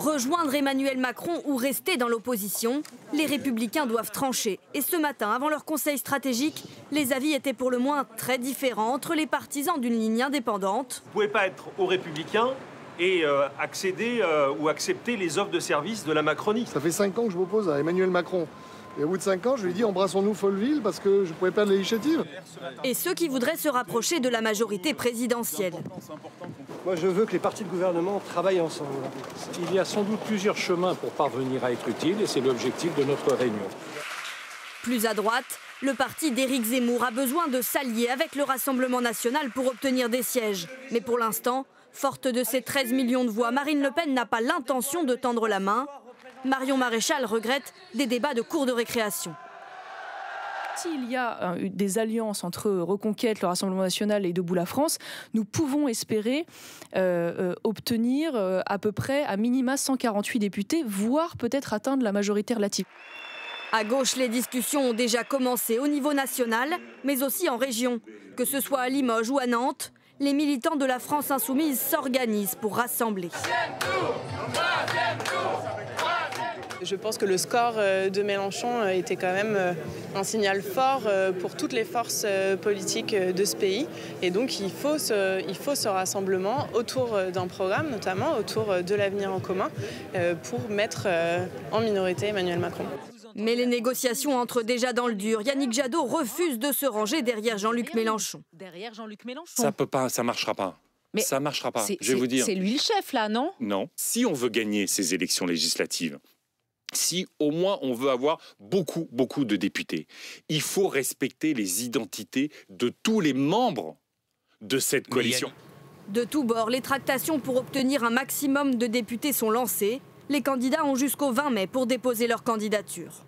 Rejoindre Emmanuel Macron ou rester dans l'opposition, les Républicains doivent trancher. Et ce matin, avant leur conseil stratégique, les avis étaient pour le moins très différents entre les partisans d'une ligne indépendante. Vous ne pouvez pas être aux Républicains et accéder ou accepter les offres de service de la Macronie. Ça fait 5 ans que je m'oppose à Emmanuel Macron. Et au bout de 5 ans, je lui ai dit embrassons-nous Folleville parce que je pourrais perdre l'initiative. Et ceux qui voudraient se rapprocher de la majorité présidentielle. Moi, je veux que les partis de gouvernement travaillent ensemble. Il y a sans doute plusieurs chemins pour parvenir à être utile et c'est l'objectif de notre réunion. Plus à droite, le parti d'Éric Zemmour a besoin de s'allier avec le Rassemblement national pour obtenir des sièges. Mais pour l'instant, forte de ses 13 millions de voix, Marine Le Pen n'a pas l'intention de tendre la main. Marion Maréchal regrette des débats de cour de récréation. S'il y a des alliances entre Reconquête, le Rassemblement national et Debout la France, nous pouvons espérer obtenir à peu près à minima 148 députés, voire peut-être atteindre la majorité relative. À gauche, les discussions ont déjà commencé au niveau national, mais aussi en région. Que ce soit à Limoges ou à Nantes, les militants de la France insoumise s'organisent pour rassembler. Je pense que le score de Mélenchon était quand même un signal fort pour toutes les forces politiques de ce pays. Et donc il faut ce rassemblement autour d'un programme, notamment autour de l'avenir en commun, pour mettre en minorité Emmanuel Macron. Mais les négociations entrent déjà dans le dur. Yannick Jadot refuse de se ranger derrière Jean-Luc Mélenchon. Ça peut pas, ça marchera pas. Mais ça marchera pas. Je vais vous dire. C'est lui le chef là, non? Non. Si on veut gagner ces élections législatives, si au moins on veut avoir beaucoup de députés, il faut respecter les identités de tous les membres de cette coalition. De tous bords, les tractations pour obtenir un maximum de députés sont lancées. Les candidats ont jusqu'au 20 mai pour déposer leur candidature.